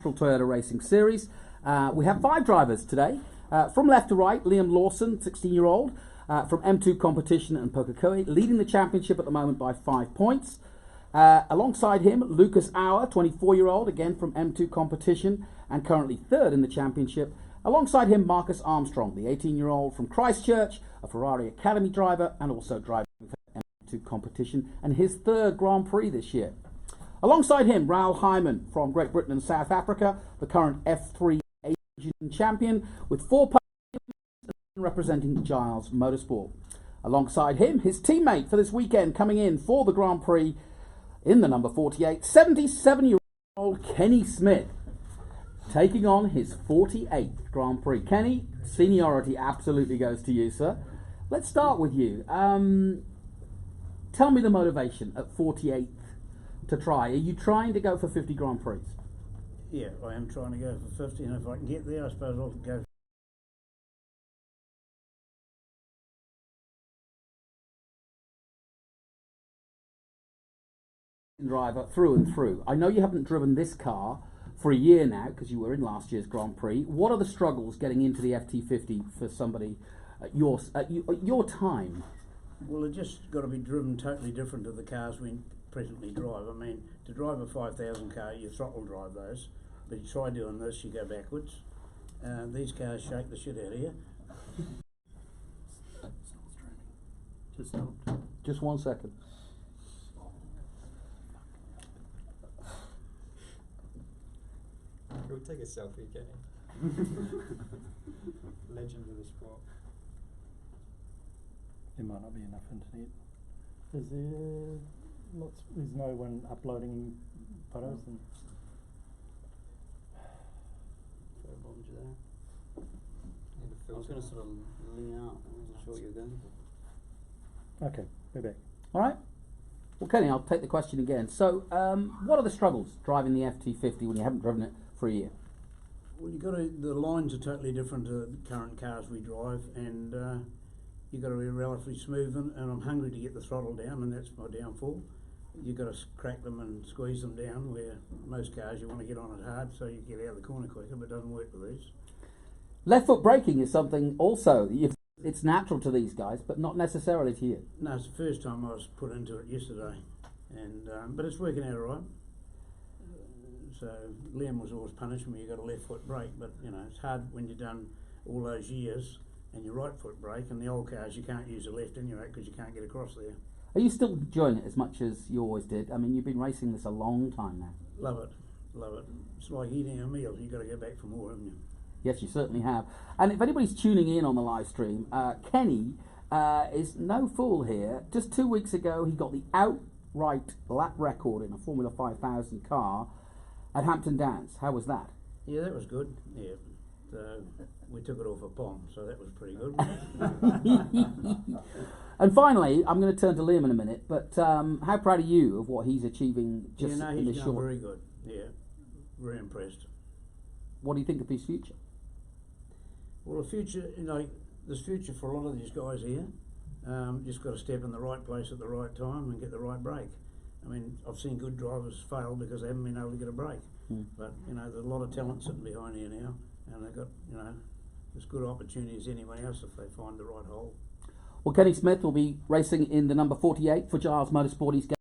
Toyota Racing Series. We have 5 drivers today. From left to right, Liam Lawson, 16-year-old, from M2 Competition and Pococoe, leading the championship at the moment by 5 points. Alongside him, Lucas Auer, 24-year-old, again from M2 Competition and currently 3rd in the championship. Alongside him, Marcus Armstrong, the 18-year-old from Christchurch, a Ferrari Academy driver and also driving for M2 Competition and his 3rd Grand Prix this year. Alongside him, Raoul Hyman from Great Britain and South Africa, the current F3 Asian champion, with 4 podiums representing Giles Motorsport. Alongside him, his teammate for this weekend coming in for the Grand Prix in the number 48, 77-year-old Kenny Smith, taking on his 48th Grand Prix. Kenny, seniority absolutely goes to you, sir. Let's start with you. Tell me the motivation at 48 to try. Are you trying to go for 50 Grand Prix? Yeah, I am trying to go for 50, and if I can get there, I suppose I'll go. Driver through and through. I know you haven't driven this car for a year now because you were in last year's Grand Prix. What are the struggles getting into the FT50 for somebody at your time? Well, it just got to be driven totally different to the cars we presently drive. I mean, to drive a 5,000 car, you throttle drive those, but you try doing this, you go backwards. These cars shake the shit out of you. Just 1 second. We'll take a selfie, Kenny. Legend of the sport. There might not be enough internet. Is there lots? There's no one uploading photos. And I was going to sort of lean out. I wasn't sure what you were going. okay, we're back. All right. Well, Kenny, I'll take the question again. So, what are the struggles driving the FT50 when you haven't driven it for a year? Well, the lines are totally different to the current cars we drive, and you've got to be relatively smooth, and I'm hungry to get the throttle down, and that's my downfall. You've got to crack them and squeeze them down, where most cars you want to get on it hard so you get out of the corner quicker, but it doesn't work with these. Left foot braking is something also, it's natural to these guys, but not necessarily to you. No, it's the first time I was put into it yesterday, and but it's working out all right. So Liam was always punishing me, you got a left foot brake, but you know, it's hard when you've done all those years and your right foot brake, and the old cars you can't use the left anyway because you can't get across there. Are you still enjoying it as much as you always did? I mean, you've been racing this a long time now. Love it, love it. It's like eating a meal, you've got to go back for more, haven't you? Yes, you certainly have. And if anybody's tuning in on the live stream, Kenny is no fool here. Just 2 weeks ago, he got the outright lap record in a Formula 5000 car at Hampton Downs. How was that? Yeah, that was good. Yeah, we took it off a bomb, so that was pretty good. And finally, I'm going to turn to Liam in a minute, but how proud are you of what he's achieving just in this he's short? done very good. Yeah, very impressed. What do you think of his future? Well, the future, there's future for a lot of these guys here. Just got to step in the right place at the right time and get the right brake. I mean, I've seen good drivers fail because they haven't been able to get a brake. But, there's a lot of talent sitting behind here now, and they've got, as good opportunities as anyone else if they find the right hole. Well, Kenny Smith will be racing in the number 48 for Giles Motorsport. He's getting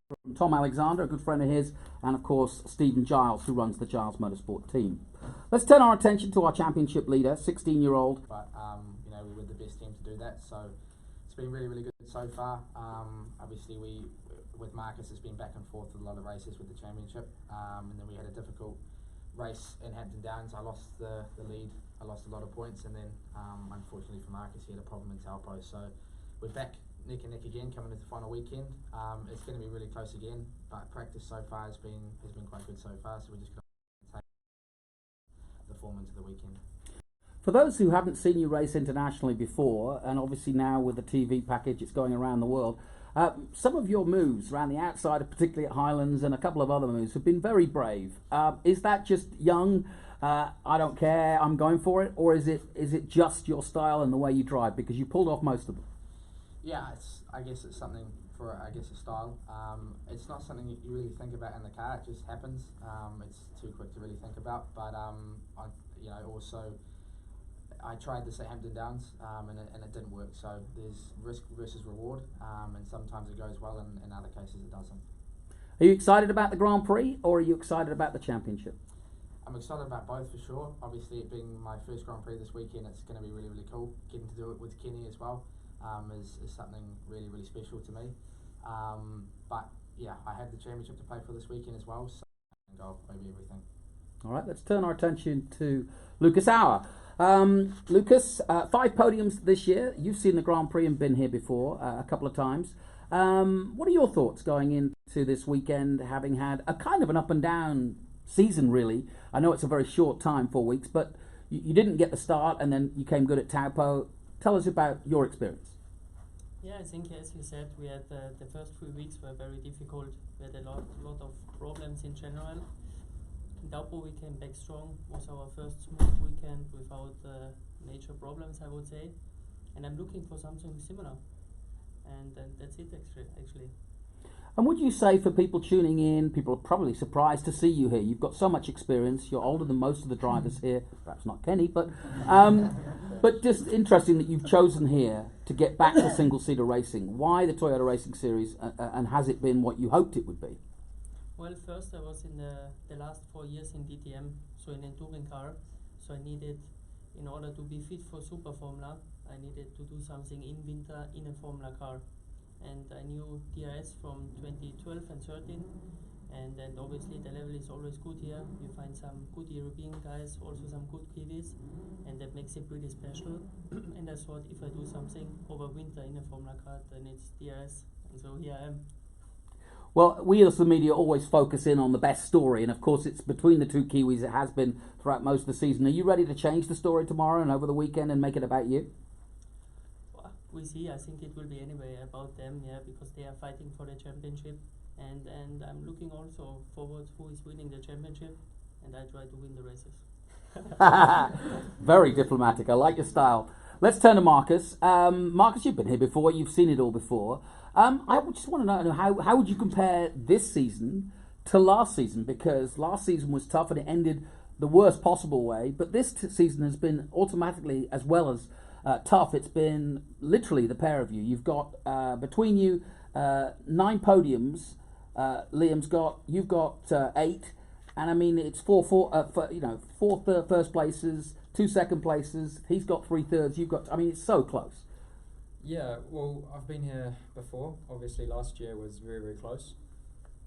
from Tom Alexander, a good friend of his, and of course Stephen Giles, who runs the Giles Motorsport team. Let's turn our attention to our championship leader, 16-year-old. But we were the best team to do that, so it's been really, really good so far. Obviously, with Marcus, it's been back and forth with a lot of races with the championship, and then we had a difficult race in Hampton Downs. I lost the lead. I lost a lot of points, and then unfortunately for Marcus, he had a problem in Taupo. So we're back neck and neck again coming into the final weekend. It's going to be really close again, but practice so far has been quite good so far. So we're just going to take the form into the weekend. For those who haven't seen you race internationally before, and obviously now with the TV package, it's going around the world. Some of your moves around the outside, particularly at Highlands, and a couple of other moves have been very brave. Is that just young? I don't care, I'm going for it, or is it just your style and the way you drive? Because you pulled off most of them. Yeah, I guess it's something for for, I guess, a style. It's not something you really think about in the car. It just happens. It's too quick to really think about. But also I tried this at Hampton Downs, and it didn't work. So there's risk versus reward, and sometimes it goes well, and in other cases it doesn't. Are you excited about the Grand Prix, or are you excited about the championship? I'm excited about both for sure. Obviously, it being my first Grand Prix this weekend, it's going to be really, really cool. Getting to do it with Kenny as well is something really, really special to me. But yeah, I have the championship to play for this weekend as well, so goal maybe everything. All right, let's turn our attention to Lucas Auer. Lucas, 5 podiums this year. You've seen the Grand Prix and been here before a couple of times. What are your thoughts going into this weekend, having had a kind of an up and down season, really? I know it's a very short time, 4 weeks, but you didn't get the start and then you came good at Taupo. Tell us about your experience. Yeah, I think as you said, we had the first 3 weeks were very difficult. We had a lot of problems in general. In Taupo we came back strong. It was our first smooth weekend without major problems, I would say. And I'm looking for something similar. And that's it actually. And would you say, for people tuning in, people are probably surprised to see you here. You've got so much experience. You're older than most of the drivers here. Perhaps not Kenny, but just interesting that you've chosen here to get back to single-seater racing. Why the Toyota Racing Series, and has it been what you hoped it would be? Well, first I was in the last 4 years in DTM, so in a touring car. So I needed, in order to be fit for Super Formula, I needed to do something in winter in a Formula car. And I knew TRS from 2012 and 13, and obviously the level is always good here. You find some good European guys, also some good Kiwis, and that makes it pretty special. And I thought if I do something over winter in a Formula car, then it's TRS, and so here I am. Well, we as the media always focus in on the best story, and of course it's between the two Kiwis. It has been throughout most of the season. Are you ready to change the story tomorrow and over the weekend and make it about you? We see. I think it will be anyway about them, yeah, because they are fighting for the championship, and I'm looking also forward who is winning the championship, and I try to win the races. Very diplomatic. I like your style. Let's turn to Marcus. Marcus, you've been here before. You've seen it all before. I just want to know how would you compare this season to last season, because last season was tough and it ended the worst possible way, but this season has been automatically as well as tough. It's been literally the pair of you. You've got between you 9 podiums. You've got 8, and I mean it's four first places, 2 second places. He's got 3 thirds. You've got. I mean, it's so close. Yeah, well, I've been here before. Obviously, last year was very, very close.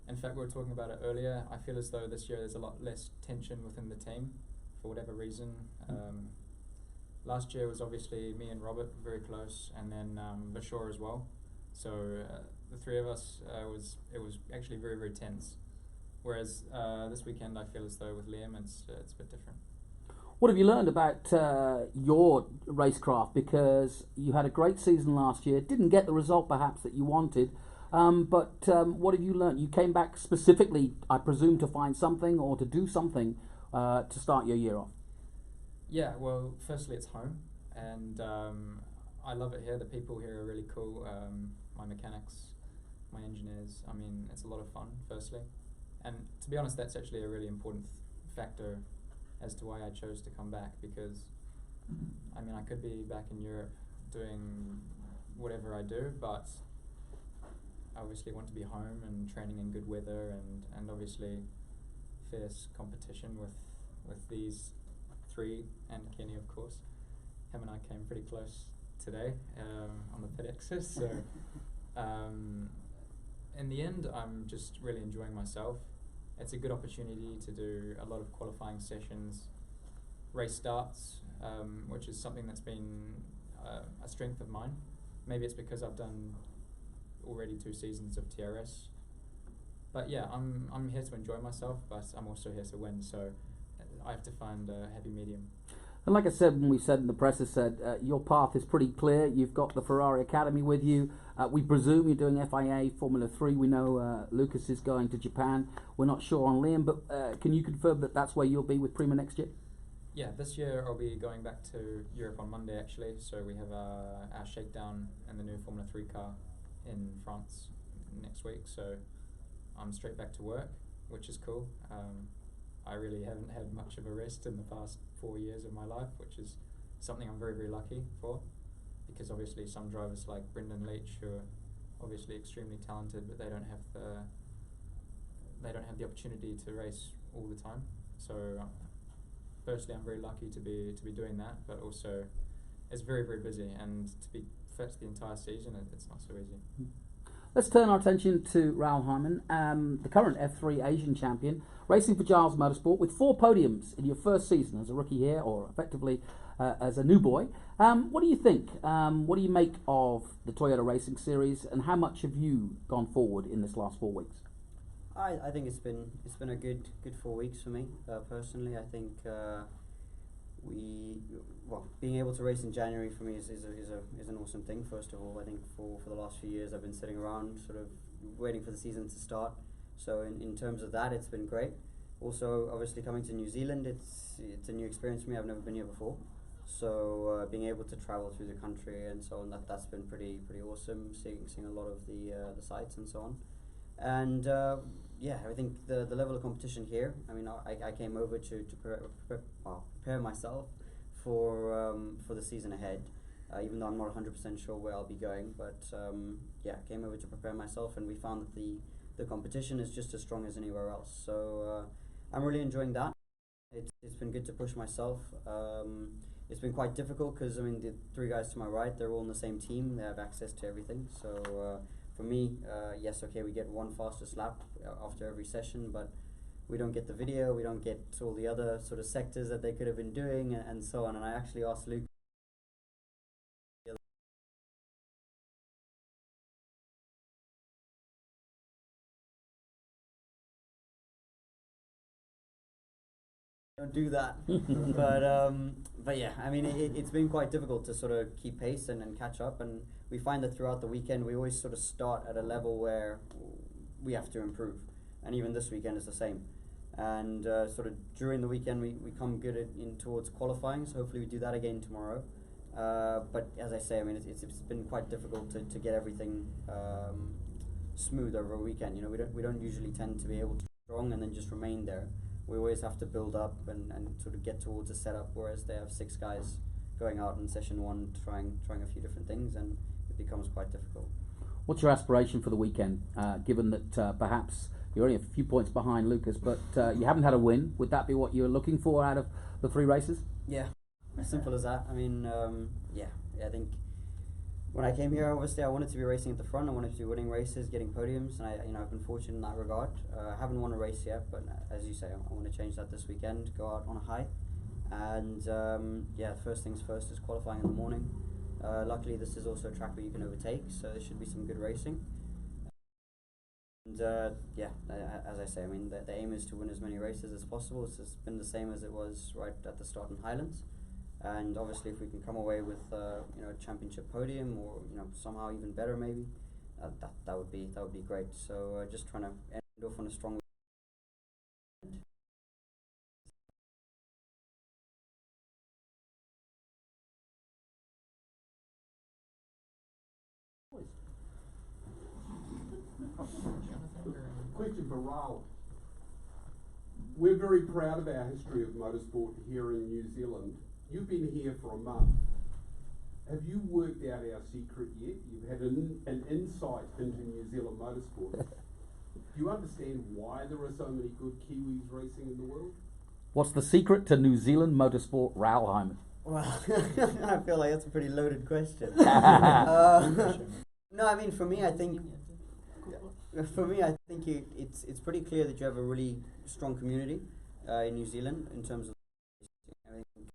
In fact, we were talking about it earlier. I feel as though this year there's a lot less tension within the team, for whatever reason. Last year was obviously me and Robert very close, and then Bashore as well. So the 3 of us, it was actually very, very tense. Whereas this weekend I feel as though with Liam it's a bit different. What have you learned about your racecraft? Because you had a great season last year, didn't get the result perhaps that you wanted, but what have you learned? You came back specifically, I presume, to find something or to do something to start your year off. Yeah, well, firstly it's home, and I love it here. The people here are really cool. My mechanics, my engineers, I mean, it's a lot of fun, firstly. And to be honest, that's actually a really important factor as to why I chose to come back, because, I mean, I could be back in Europe doing whatever I do, but I obviously want to be home and training in good weather, and obviously fierce competition with these 3, and Kenny, of course. Him and I came pretty close today on the pit access, so in the end I'm just really enjoying myself. It's a good opportunity to do a lot of qualifying sessions, race starts, which is something that's been a strength of mine. Maybe it's because I've done already 2 seasons of TRS, but yeah, I'm here to enjoy myself, but I'm also here to win, so I have to find a happy medium. And like I said, when we said in the press, has said your path is pretty clear. You've got the Ferrari Academy with you. We presume you're doing FIA Formula 3. We know Lucas is going to Japan. We're not sure on Liam, but can you confirm that that's where you'll be with Prima next year? Yeah, this year I'll be going back to Europe on Monday actually, so we have our shakedown in the new Formula 3 car in France next week, so I'm straight back to work, which is cool. I really haven't had much of a rest in the past 4 years of my life, which is something I'm very, very lucky for, because obviously some drivers like Brendan Leach, who are obviously extremely talented, but they don't have the opportunity to race all the time. So firstly, I'm very lucky to be doing that, but also it's very, very busy, and to be fit the entire season, it's not so easy. Let's turn our attention to Raoul Hyman, the current F3 Asian champion, racing for Giles Motorsport with 4 podiums in your first season as a rookie here, or effectively as a new boy. What do you think? What do you make of the Toyota Racing Series, and how much have you gone forward in this last 4 weeks? I think it's been a good 4 weeks for me personally. I think being able to race in January for me is an awesome thing. First of all, I think for the last few years I've been sitting around sort of waiting for the season to start. So in terms of that, it's been great. Also, obviously coming to New Zealand, it's a new experience for me. I've never been here before. So being able to travel through the country and so on, that's been pretty awesome. Seeing a lot of the sights and so on. And I think the level of competition here, I mean, I came over to prepare myself for the season ahead, even though I'm not 100% sure where I'll be going, but came over to prepare myself, and we found that the competition is just as strong as anywhere else. So I'm really enjoying that. It's been good to push myself. It's been quite difficult because, I mean, the 3 guys to my right, they're all in the same team. They have access to everything. So for me, yes, okay, we get 1 fastest lap after every session, but we don't get the video, we don't get all the other sort of sectors that they could have been doing, and so on. And I actually asked Luke, don't do that. But yeah, I mean, it's been quite difficult to sort of keep pace and catch up, and we find that throughout the weekend we always sort of start at a level where we have to improve, and even this weekend is the same. And sort of during the weekend we come good in towards qualifying, so hopefully we do that again tomorrow. But as I say, I mean, it's been quite difficult to get everything smooth over a weekend. You know, we don't usually tend to be able to be strong and then just remain there. We always have to build up and sort of get towards a setup, whereas they have 6 guys going out in session 1 trying a few different things, and it becomes quite difficult. What's your aspiration for the weekend, given that perhaps you're only a few points behind Lucas, but you haven't had a win? Would that be what you're looking for out of the 3 races? Yeah, as simple as that. I mean, I think when I came here, obviously I wanted to be racing at the front. I wanted to be winning races, getting podiums, and I've been fortunate in that regard. I haven't won a race yet, but as you say, I want to change that this weekend, go out on a high. And first things first is qualifying in the morning. Luckily, this is also a track where you can overtake, so there should be some good racing. And as I say, I mean, the aim is to win as many races as possible. It's been the same as it was right at the start in Highlands. And obviously, if we can come away with a championship podium, or somehow even better, maybe that would be great. So just trying to end off on a strong. Question for Raoul. We're very proud of our history of motorsport here in New Zealand. You've been here for a month. Have you worked out our secret yet? You've had an insight into New Zealand motorsport. Do you understand why there are so many good Kiwis racing in the world? What's the secret to New Zealand motorsport, Raoul Hyman? Well, I feel like that's a pretty loaded question. No, I mean, for me, I think it's pretty clear that you have a really strong community in New Zealand in terms of. I think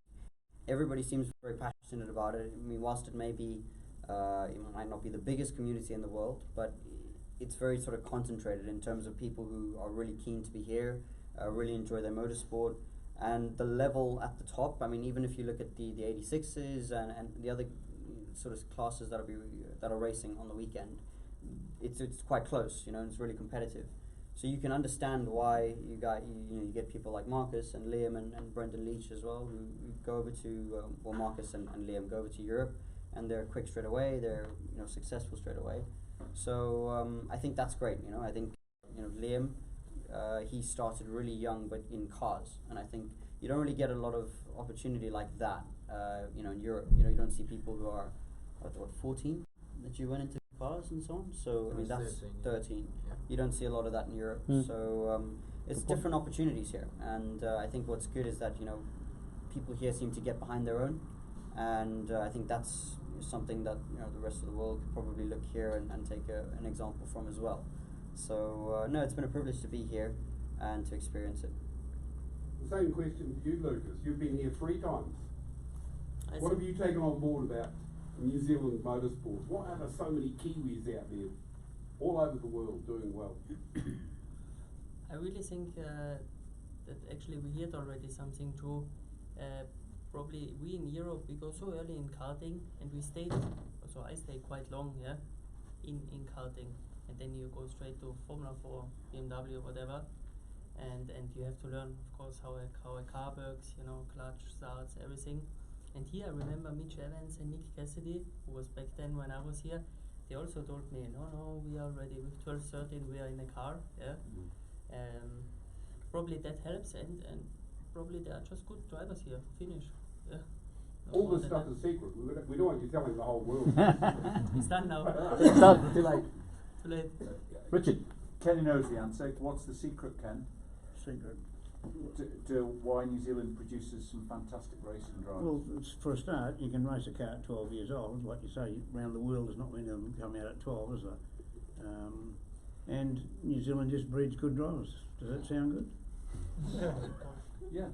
everybody seems very passionate about it. I mean, whilst it may be, it might not be the biggest community in the world, but it's very sort of concentrated in terms of people who are really keen to be here, really enjoy their motorsport, and the level at the top. I mean, even if you look at the 86s and the other sort of classes that are racing on the weekend, it's quite close, and it's really competitive. So you can understand why you get people like Marcus and Liam and Brendan Leach as well, who go over to Marcus and Liam go over to Europe, and they're quick straight away. They're successful straight away. So I think that's great. I think Liam, he started really young, but in cars, and I think you don't really get a lot of opportunity like that. In Europe, you don't see people who are what 14 that you went into cars and so on. So I mean that's 13. Yeah. You don't see a lot of that in Europe. So it's different opportunities here, and I think what's good is that people here seem to get behind their own, and I think that's something that the rest of the world could probably look here and take an example from as well. So no, it's been a privilege to be here and to experience it. The same question for you, Lucas. You've been here 3 times. What have you taken on board about New Zealand motorsport? Why are there so many Kiwis out there all over the world doing well? I really think that actually we heard already something true. Probably we in Europe, we go so early in karting, and we stayed, so I stayed quite long, in karting, and then you go straight to Formula 4, BMW, whatever, and you have to learn, of course, how a car works, clutch, starts, everything. And here I remember Mitch Evans and Nick Cassidy, who was back then when I was here. They also told me, no, we are ready with 12, 13, we are in a car, probably that helps, and probably they are just good drivers here to finish. All this stuff is secret. We don't want you telling the whole world. It's done now. It's done. Too late. Too late. Richard. Kenny knows the answer. What's the secret, Ken? Secret. To why New Zealand produces some fantastic racing drivers? Well, for a start, you can race a car at 12 years old. Like you say, around the world, there's not many of them come out at 12, is there? And New Zealand just breeds good drivers. Does that sound good? Yeah.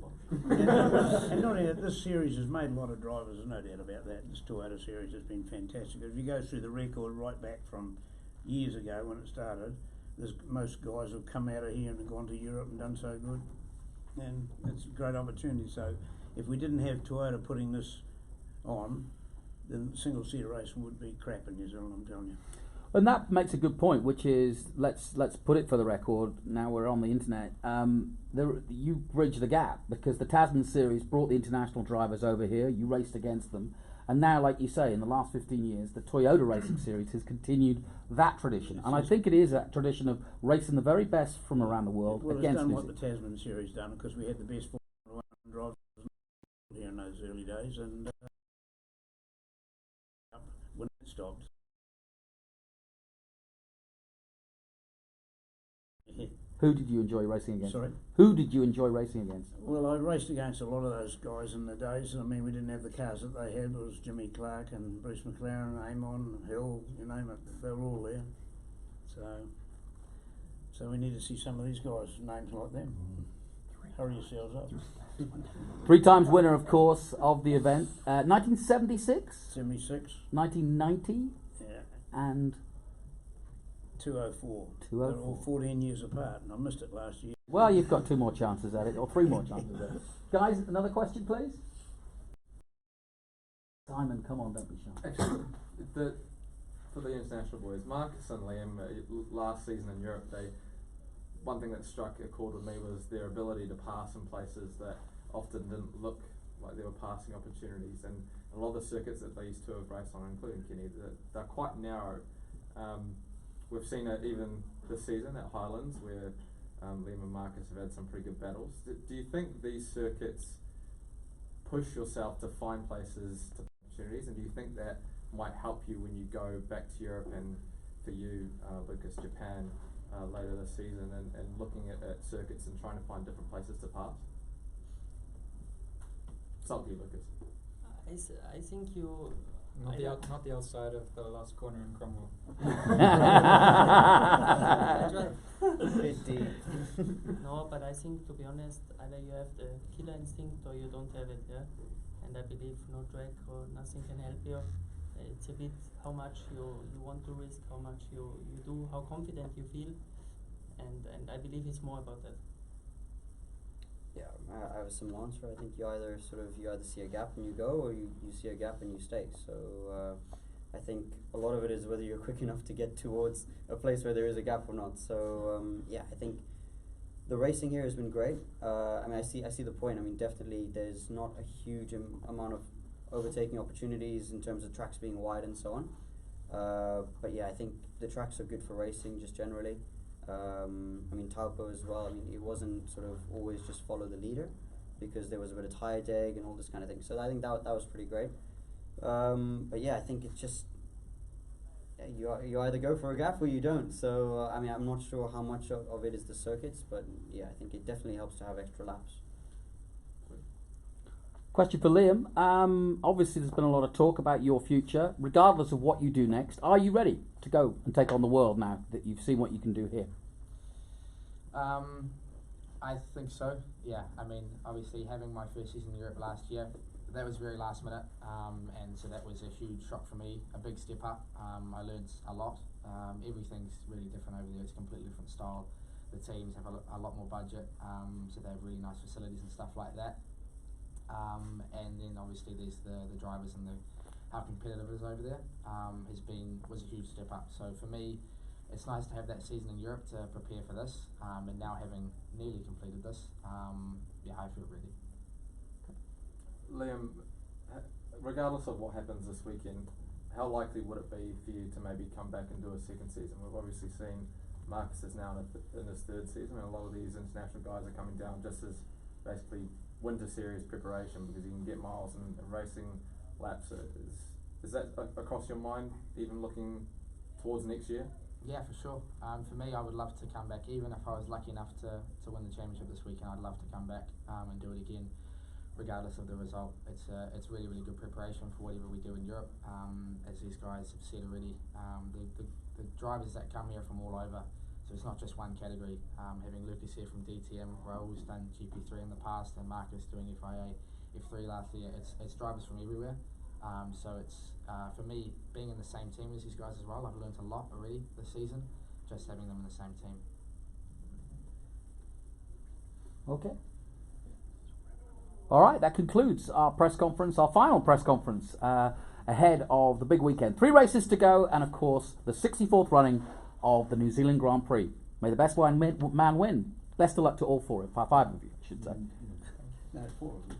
And not only that, this series has made a lot of drivers, there's no doubt about that. This Toyota series has been fantastic. If you go through the record right back from years ago when it started, most guys have come out of here and gone to Europe and done so good. And it's a great opportunity. So if we didn't have Toyota putting this on, then single seater racing would be crap in New Zealand, I'm telling you. And that makes a good point, which is let's put it for the record. Now we're on the internet. You bridge the gap because the Tasman series brought the international drivers over here. You raced against them, and now, like you say, in the last 15 years, the Toyota Racing Series has continued that tradition. And I think it is a tradition of racing the very best from around the world Well, against it's done New what Zealand. the Tasman series done because we had the best Formula 1 drivers here in those early days, and when it stopped. Who did you enjoy racing against? Sorry? Who did you enjoy racing against? Well, I raced against a lot of those guys in the days. I mean, we didn't have the cars that they had. It was Jimmy Clark and Bruce McLaren, Amon, Hill, you name it. They were all there. So we need to see some of these guys, names like them. Hurry yourselves up. 3 times winner, of course, of the event. 1976, 76. 1990, Yeah. and 204. 204. They're all 14 years apart, and I missed it last year. well, you've got 2 more chances at it, or 3 more chances at it. Guys, another question, please. Simon, come on, don't be shy. Actually, for the international boys, Marcus and Liam, last season in Europe, one thing that struck a chord with me was their ability to pass in places that often didn't look like they were passing opportunities, and a lot of the circuits that these two have raced on, including Kenny, they're quite narrow. We've seen it even this season at Highlands, where Liam and Marcus have had some pretty good battles. Do you think these circuits push yourself to find places to opportunities, and do you think that might help you when you go back to Europe and for you, Lucas, Japan later this season, and looking at circuits and trying to find different places to pass? It's up to you, Lucas. I think you. Not the outside of the last corner in Cromwell. That's right. 50. No, but I think, to be honest, either you have the killer instinct or you don't have it, And I believe no track or nothing can help you. It's a bit how much you want to risk, how much you do, how confident you feel, and I believe it's more about that. Yeah, I have a similar answer. I think you either see a gap and you go, or you see a gap and you stay. So I think a lot of it is whether you're quick enough to get towards a place where there is a gap or not. So I think the racing here has been great. I mean, I see the point. I mean, definitely there's not a huge amount of overtaking opportunities in terms of tracks being wide and so on. But yeah, I think the tracks are good for racing just generally. I mean, Taupo as well. I mean, it wasn't sort of always just follow the leader, because there was a bit of tire deg and all this kind of thing. So I think that was pretty great. But yeah, I think it's just you either go for a gap or you don't. So I mean, I'm not sure how much of it is the circuits, but yeah, I think it definitely helps to have extra laps. Question for Liam. Obviously, there's been a lot of talk about your future. Regardless of what you do next, are you ready to go and take on the world now that you've seen what you can do here? I think so. Yeah. I mean, obviously, having my first season in Europe last year, that was very last minute, and so that was a huge shock for me. A big step up. I learned a lot. Everything's really different over there. It's a completely different style. The teams have a lot more budget, so they have really nice facilities and stuff like that. And then obviously there's the drivers and how competitive it is over there was a huge step up. So for me, it's nice to have that season in Europe to prepare for this, and now having nearly completed this, I feel ready. Liam, regardless of what happens this weekend, how likely would it be for you to maybe come back and do a second season? We've obviously seen Marcus is now in his third season, and a lot of these international guys are coming down just as basically winter series preparation, because you can get miles and racing laps. Is that across your mind, even looking towards next year? Yeah, for sure. For me, I would love to come back. Even if I was lucky enough to win the championship this weekend, I'd love to come back and do it again, regardless of the result. It's really, really good preparation for whatever we do in Europe. As these guys have said already, the drivers that come here from all over, so it's not just one category. Having Lucas here from DTM, Raoul's done GP3 in the past, and Marcus doing FIA F3 last year. It's drivers from everywhere. So it's for me, being in the same team as these guys as well. I've learned a lot already this season, just having them in the same team. Okay. All right, that concludes our press conference, our final press conference ahead of the big weekend. 3 races to go, and of course the 64th running of the New Zealand Grand Prix. May the best man win. Best of luck to all 5 of you, I should say. No, 4 of them.